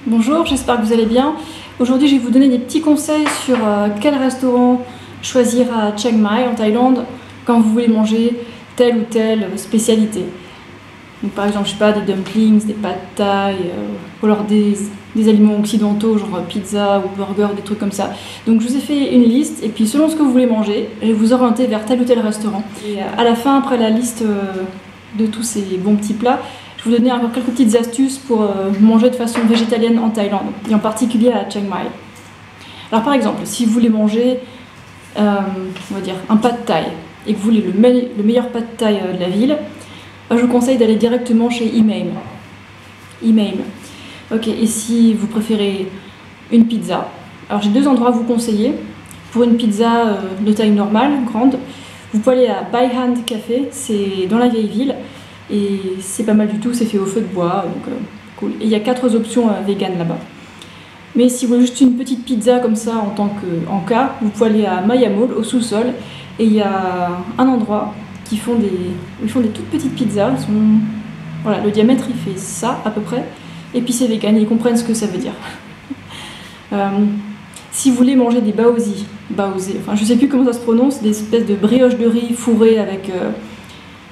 Bonjour, j'espère que vous allez bien. Aujourd'hui, je vais vous donner des petits conseils sur quel restaurant choisir à Chiang Mai en Thaïlande quand vous voulez manger telle ou telle spécialité. Donc, par exemple, je sais pas, des dumplings, des pad thai, ou alors des aliments occidentaux, genre pizza ou burger, des trucs comme ça. Donc, je vous ai fait une liste et puis selon ce que vous voulez manger, je vais vous orienter vers tel ou tel restaurant. Et à la fin, après la liste de tous ces bons petits plats, je vais vous donner encore quelques petites astuces pour manger de façon végétalienne en Thaïlande, et en particulier à Chiang Mai. Alors par exemple, si vous voulez manger on va dire un pad thai, et que vous voulez le meilleur pad thai de la ville, je vous conseille d'aller directement chez Imeim. Imeim. Ok, et si vous préférez une pizza, alors j'ai deux endroits à vous conseiller. Pour une pizza de taille normale, grande, vous pouvez aller à Bai Han Café, c'est dans la vieille ville. Et c'est pas mal du tout, c'est fait au feu de bois, donc cool. Et il y a 4 options vegan là-bas. Mais si vous voulez juste une petite pizza comme ça en tant qu'encas, vous pouvez aller à Maya Mall, au sous-sol, et il y a un endroit où ils font des toutes petites pizzas. Voilà, le diamètre il fait ça à peu près, et puis c'est vegan, ils comprennent ce que ça veut dire. Si vous voulez manger des baozi, enfin je sais plus comment ça se prononce, des espèces de brioches de riz fourrées avec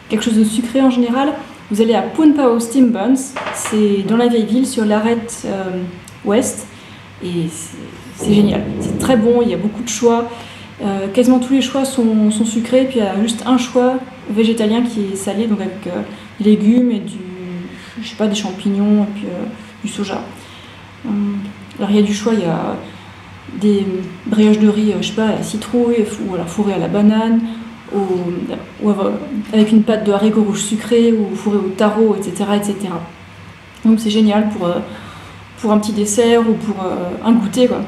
quelque chose de sucré en général, vous allez à Pun Pao Steam Buns, c'est dans la vieille ville sur l'arête ouest, et c'est génial, c'est très bon, il y a beaucoup de choix, quasiment tous les choix sont sucrés, puis il y a juste un choix végétalien qui est salé, donc avec des légumes et je sais pas, des champignons, et puis du soja. Alors il y a du choix, il y a des brioches de riz, je sais pas, à la citrouille, ou alors fourrées à la banane, ou avec une pâte de haricots rouges sucrés ou fourrée au taro, etc., etc. Donc c'est génial pour un petit dessert ou pour un goûter, quoi.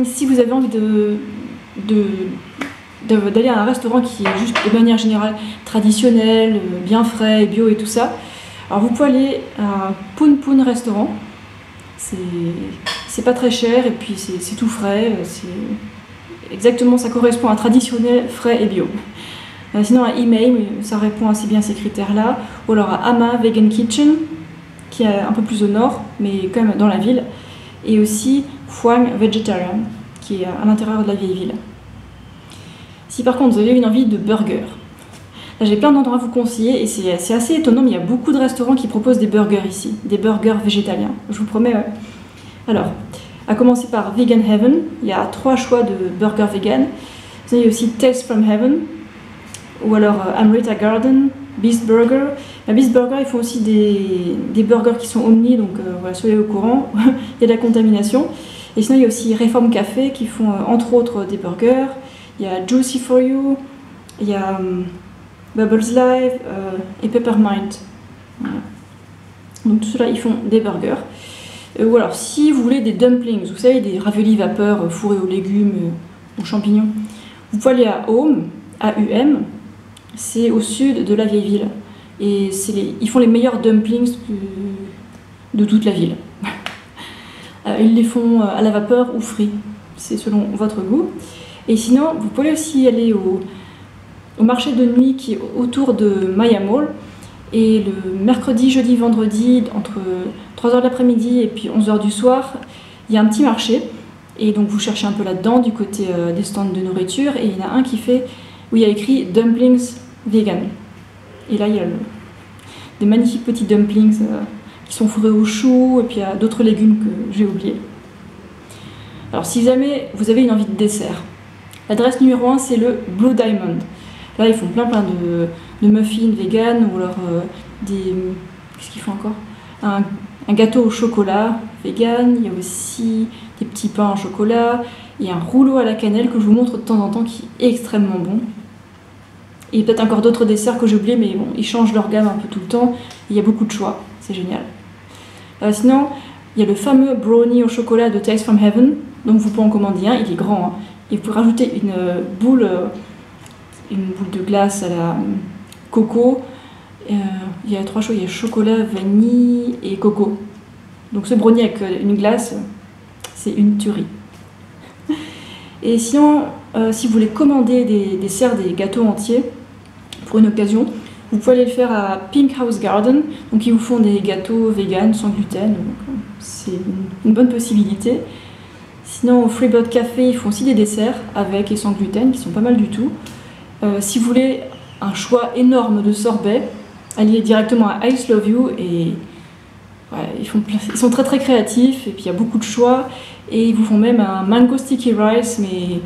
Si vous avez envie d'aller à un restaurant qui est juste de manière générale traditionnel, bien frais, bio et tout ça, alors vous pouvez aller à Pun Pun Restaurant. C'est pas très cher et puis c'est tout frais. Exactement, ça correspond à un traditionnel frais et bio. Sinon à Imeim, ça répond assez bien à ces critères-là. Ou alors à Ama Vegan Kitchen, qui est un peu plus au nord, mais quand même dans la ville. Et aussi Phuang Vegetarian, qui est à l'intérieur de la vieille ville. Si par contre vous avez une envie de burger, là j'ai plein d'endroits à vous conseiller et c'est assez étonnant, mais il y a beaucoup de restaurants qui proposent des burgers ici, des burgers végétaliens. Je vous promets. Alors, à commencer par Vegan Heaven, il y a 3 choix de burgers vegan. Il y a aussi Taste from Heaven, ou alors Amrita Garden, Beast Burger. À Beast Burger, ils font aussi des burgers qui sont omni, donc voilà, soyez au courant, il y a de la contamination. Et sinon, il y a aussi Reform Café qui font entre autres des burgers. Il y a Juicy for You, il y a Bubbles Live et Peppermint. Voilà. Donc tout cela, ils font des burgers. Ou alors, si vous voulez des dumplings, vous savez, des raviolis vapeur fourrés aux légumes, aux champignons, vous pouvez aller à Home, A-U-M, c'est au sud de la vieille ville. Et ils font les meilleurs dumplings de toute la ville. Ils les font à la vapeur ou frits, c'est selon votre goût. Et sinon, vous pouvez aussi aller au marché de nuit qui est autour de Maya Mall. Et le mercredi, jeudi, vendredi, entre 3h de l'après-midi et puis 11h du soir, il y a un petit marché. Et donc vous cherchez un peu là-dedans, du côté des stands de nourriture. Et il y en a un où il y a écrit Dumplings Vegan. Et là, il y a des magnifiques petits dumplings qui sont fourrés au chou et puis il y a d'autres légumes que j'ai oubliés. Alors si jamais vous avez une envie de dessert, l'adresse numéro 1, c'est le Blue Diamond. Là, ils font plein de muffins vegan, ou alors qu'est-ce qu'ils font encore? Un gâteau au chocolat vegan, il y a aussi des petits pains au chocolat, il y a un rouleau à la cannelle que je vous montre de temps en temps qui est extrêmement bon. Et peut-être encore d'autres desserts que j'ai oubliés, mais bon, ils changent leur gamme un peu tout le temps, il y a beaucoup de choix, c'est génial. Sinon, il y a le fameux brownie au chocolat de Taste from Heaven, donc vous pouvez en commander un, il est grand, hein. Et vous pouvez rajouter une boule de glace à la coco. Il y a 3 choix, il y a chocolat, vanille et coco. Donc ce brownie avec une glace, c'est une tuerie. Et sinon, si vous voulez commander des desserts, des gâteaux entiers, pour une occasion, Vous pouvez aller le faire à Pink House Garden, donc ils vous font des gâteaux vegan sans gluten, c'est une bonne possibilité. Sinon, au Freebird Café, ils font aussi des desserts avec et sans gluten, qui sont pas mal du tout. Si vous voulez un choix énorme de sorbets, allez directement à Ice Love You et ouais, ils sont très très créatifs et puis il y a beaucoup de choix et ils vous font même un mango sticky rice mais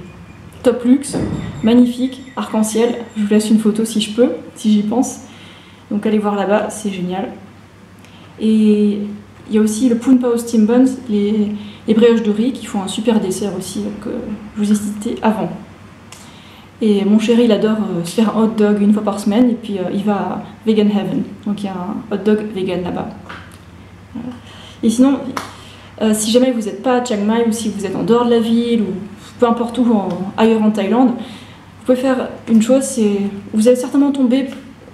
top luxe, magnifique, arc-en-ciel. Je vous laisse une photo si je peux, si j'y pense. Donc allez voir là-bas, c'est génial. Et il y a aussi le Poon Pao Steam Buns, les brioches de riz qui font un super dessert aussi que je vous ai cité avant. Et mon chéri, il adore se faire un hot dog une fois par semaine et puis il va à Vegan Heaven. Donc il y a un hot dog vegan là-bas. Voilà. Et sinon, si jamais vous n'êtes pas à Chiang Mai ou si vous êtes en dehors de la ville ou peu importe où ailleurs en Thaïlande, vous pouvez faire une chose, c'est vous allez certainement tomber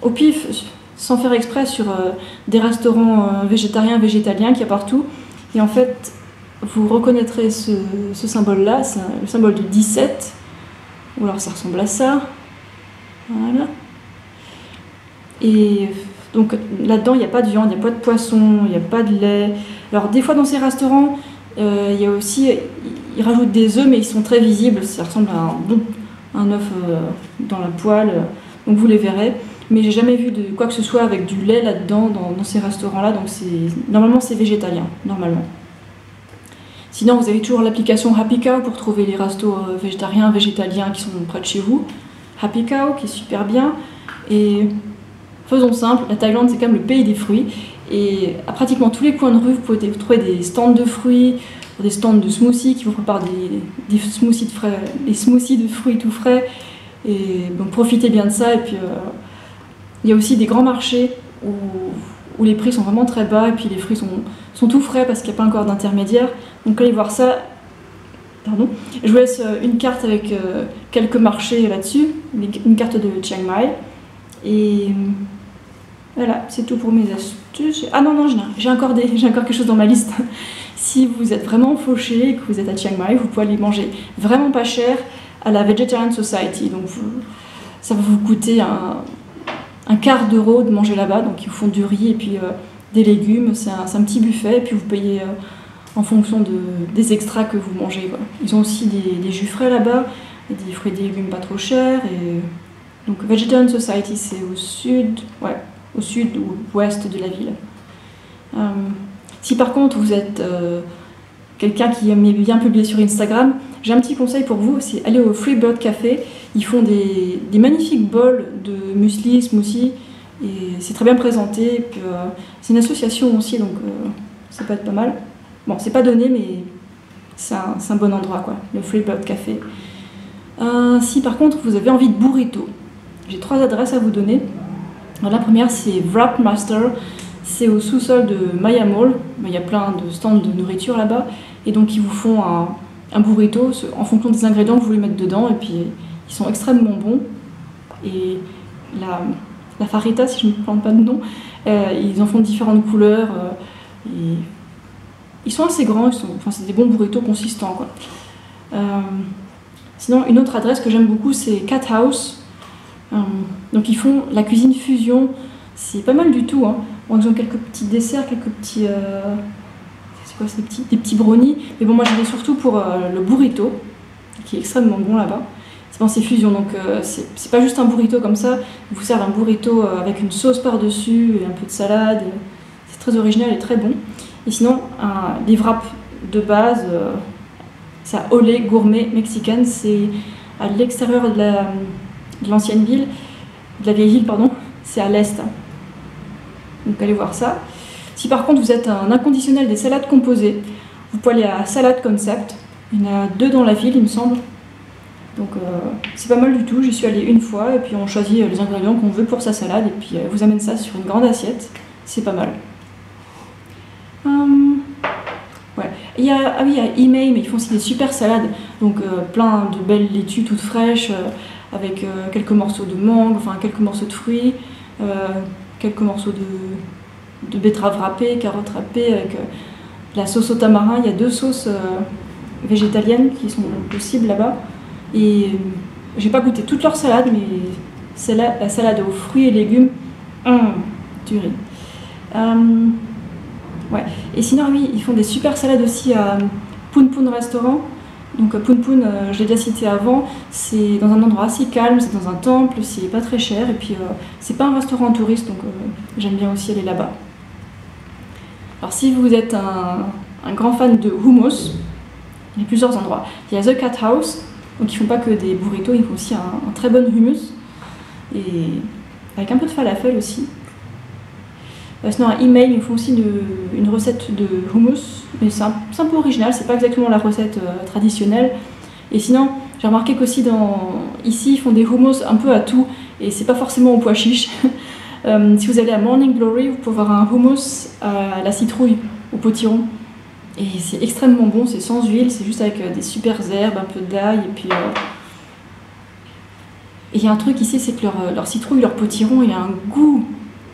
au pif sans faire exprès sur des restaurants végétariens, végétaliens qu'il y a partout. Et en fait, vous reconnaîtrez ce symbole-là, c'est le symbole de 17. Ou alors ça ressemble à ça. Voilà. Et donc là-dedans, il n'y a pas de viande, il n'y a pas de poisson, il n'y a pas de lait. Alors des fois dans ces restaurants, il y a aussi, ils rajoutent des œufs, mais ils sont très visibles. Ça ressemble à un œuf dans la poêle, donc vous les verrez. Mais j'ai jamais vu de quoi que ce soit avec du lait là-dedans dans ces restaurants-là. Donc normalement c'est végétalien, normalement. Sinon, vous avez toujours l'application Happy Cow pour trouver les restos végétariens, végétaliens qui sont près de chez vous. Happy Cow, qui est super bien. Et faisons simple, la Thaïlande, c'est quand même le pays des fruits. Et à pratiquement tous les coins de rue, vous pouvez trouver des stands de fruits, des stands de smoothies qui vous préparent des smoothies de frais, des smoothies de fruits tout frais. Et donc profitez bien de ça. Et puis il y a aussi des grands marchés où les prix sont vraiment très bas et puis les fruits sont tout frais parce qu'il n'y a pas encore d'intermédiaire. Donc allez voir ça. Pardon. Je vous laisse une carte avec quelques marchés là-dessus, une carte de Chiang Mai. Et voilà, c'est tout pour mes astuces. Ah non, j'ai encore quelque chose dans ma liste. Si vous êtes vraiment fauché et que vous êtes à Chiang Mai, vous pouvez aller manger vraiment pas cher à la Vegetarian Society. Donc ça va vous coûter un quart d'euro de manger là-bas. Donc ils vous font du riz et puis des légumes. C'est un petit buffet et puis vous payez en fonction des extras que vous mangez, quoi. Ils ont aussi des jus frais là-bas, des fruits et des légumes pas trop chers. Et donc Vegetarian Society, c'est au sud ou ouest de la ville. Si par contre vous êtes quelqu'un qui aime bien publier sur Instagram, j'ai un petit conseil pour vous, c'est aller au Freebird Café. Ils font des magnifiques bols de muesli, smoothie, et c'est très bien présenté. Et puis, c'est une association aussi, donc ça peut être pas mal. Bon, c'est pas donné, mais c'est un bon endroit, quoi, le Freebird Café. Si par contre vous avez envie de burrito, j'ai 3 adresses à vous donner. Alors, la première, c'est Wrap Master. C'est au sous-sol de Maya Mall. Il y a plein de stands de nourriture là-bas. Et donc, ils vous font un burrito en fonction des ingrédients que vous voulez mettre dedans. Et puis, ils sont extrêmement bons. Et la farita, si je ne me plante pas de nom, ils en font de différentes couleurs. Et ils sont assez grands. C'est des bons burritos consistants, quoi. Sinon, une autre adresse que j'aime beaucoup, c'est Cat House. Donc ils font la cuisine fusion, c'est pas mal du tout, hein. Bon, ils ont quelques petits desserts, quelques petits... c'est quoi, des petits brownies. Mais bon, moi j'allais surtout pour le burrito, qui est extrêmement bon là-bas. C'est fusion, donc c'est pas juste un burrito comme ça. Ils vous servent un burrito avec une sauce par-dessus et un peu de salade. C'est très original et très bon. Et sinon, les wraps de base, c'est à Olé Gourmet Mexicaine. C'est à l'extérieur de l'ancienne ville, de la vieille ville, pardon, c'est à l'est. Donc allez voir ça. Si par contre vous êtes un inconditionnel des salades composées, vous pouvez aller à Salad Concept. Il y en a 2 dans la ville, il me semble. Donc c'est pas mal du tout. J'y suis allée une fois et puis on choisit les ingrédients qu'on veut pour sa salade et puis vous amène ça sur une grande assiette. C'est pas mal. Ouais. Il y a Imei, mais ils font aussi des super salades. Donc plein de belles laitues toutes fraîches. Avec quelques morceaux de mangue, enfin quelques morceaux de fruits, quelques morceaux de betteraves râpées, carottes râpées, avec la sauce au tamarin. Il y a 2 sauces végétaliennes qui sont possibles là-bas. Et j'ai pas goûté toutes leurs salades, mais la salade aux fruits et légumes, Tuerie. Ouais. Et sinon, oui, ils font des super salades aussi à Poon Poon Restaurant. Donc Poon Poon, je l'ai déjà cité avant, c'est dans un endroit assez calme, c'est dans un temple, c'est pas très cher, et puis c'est pas un restaurant touriste, donc j'aime bien aussi aller là-bas. Alors si vous êtes un grand fan de hummus, il y a plusieurs endroits. Il y a The Cat House, donc ils font pas que des burritos, ils font aussi un très bon hummus, et avec un peu de falafel aussi. Sinon à Email, ils font aussi une recette de hummus, mais c'est un peu original, c'est pas exactement la recette traditionnelle. Et sinon, j'ai remarqué qu'aussi ici, ils font des hummus un peu à tout, et c'est pas forcément au pois chiche. Si vous allez à Morning Glory, vous pouvez avoir un hummus à la citrouille, au potiron. Et c'est extrêmement bon, c'est sans huile, c'est juste avec des super herbes, un peu d'ail, et puis... Et il y a un truc ici, c'est que leur citrouille, leur potiron, il a un goût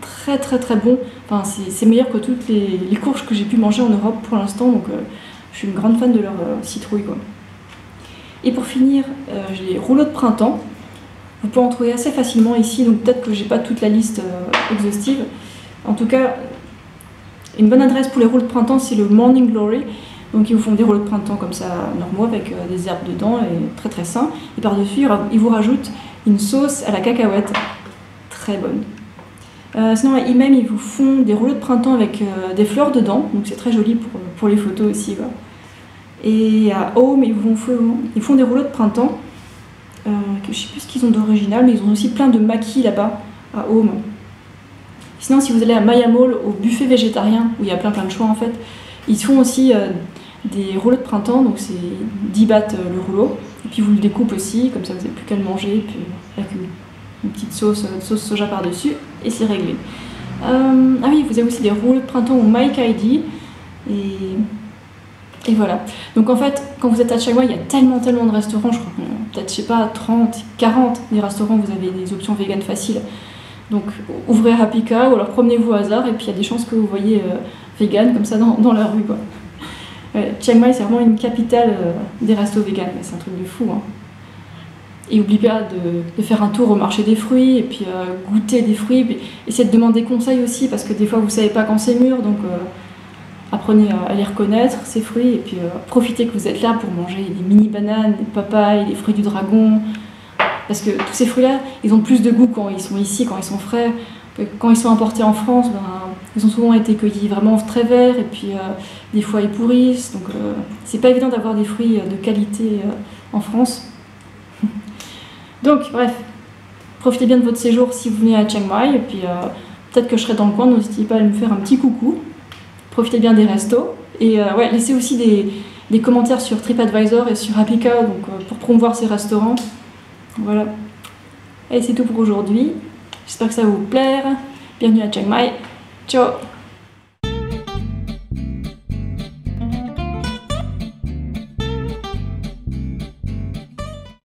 très très très bon. Enfin, c'est meilleur que toutes les courges que j'ai pu manger en Europe pour l'instant, donc je suis une grande fan de leur citrouille, quoi. Et pour finir, j'ai les rouleaux de printemps. Vous pouvez en trouver assez facilement ici, donc peut-être que j'ai pas toute la liste exhaustive. En tout cas, une bonne adresse pour les rouleaux de printemps, c'est le Morning Glory. Donc ils vous font des rouleaux de printemps comme ça, normaux, avec des herbes dedans, et très très sain. Et par-dessus, ils vous rajoutent une sauce à la cacahuète, très bonne. Sinon à Email, ils vous font des rouleaux de printemps avec des fleurs dedans, donc c'est très joli pour les photos aussi, quoi. Et à Home, ils font des rouleaux de printemps, que je ne sais plus ce qu'ils ont d'original, mais ils ont aussi plein de maquis là-bas, à Home. Sinon, si vous allez à Maya Mall, au buffet végétarien, où il y a plein de choix en fait, ils font aussi des rouleaux de printemps, donc c'est 10 bahts le rouleau, et puis vous le découpent aussi, comme ça vous n'avez plus qu'à le manger, et puis avec une petite sauce soja par-dessus, et c'est réglé. Ah oui, vous avez aussi des rouleaux de printemps au Mike ID, et voilà. Donc en fait, quand vous êtes à Chiang Mai, il y a tellement de restaurants, je crois peut-être, je sais pas, 30, 40 des restaurants, vous avez des options vegan faciles. Donc ouvrez Rapika, ou alors promenez-vous au hasard, et puis il y a des chances que vous voyez vegan comme ça dans la rue, quoi. Chiang Mai, c'est vraiment une capitale des restos vegan, c'est un truc de fou, hein. Et n'oubliez pas de faire un tour au marché des fruits, et puis goûter des fruits, puis essayez de demander conseil aussi, parce que des fois vous savez pas quand c'est mûr, donc apprenez à les reconnaître, ces fruits, et puis profitez que vous êtes là pour manger des mini bananes, des papayes, des fruits du dragon, parce que tous ces fruits-là, ils ont plus de goût quand ils sont ici, quand ils sont frais. Quand ils sont importés en France, ils ont souvent été cueillis vraiment très verts, et puis des fois ils pourrissent, donc c'est pas évident d'avoir des fruits de qualité en France. Donc bref, profitez bien de votre séjour si vous venez à Chiang Mai, et puis peut-être que je serai dans le coin, n'hésitez pas à me faire un petit coucou. Profitez bien des restos, et ouais, laissez aussi des commentaires sur TripAdvisor et sur Rapika, donc pour promouvoir ces restaurants. Voilà. Et c'est tout pour aujourd'hui. J'espère que ça va vous plaire. Bienvenue à Chiang Mai. Ciao!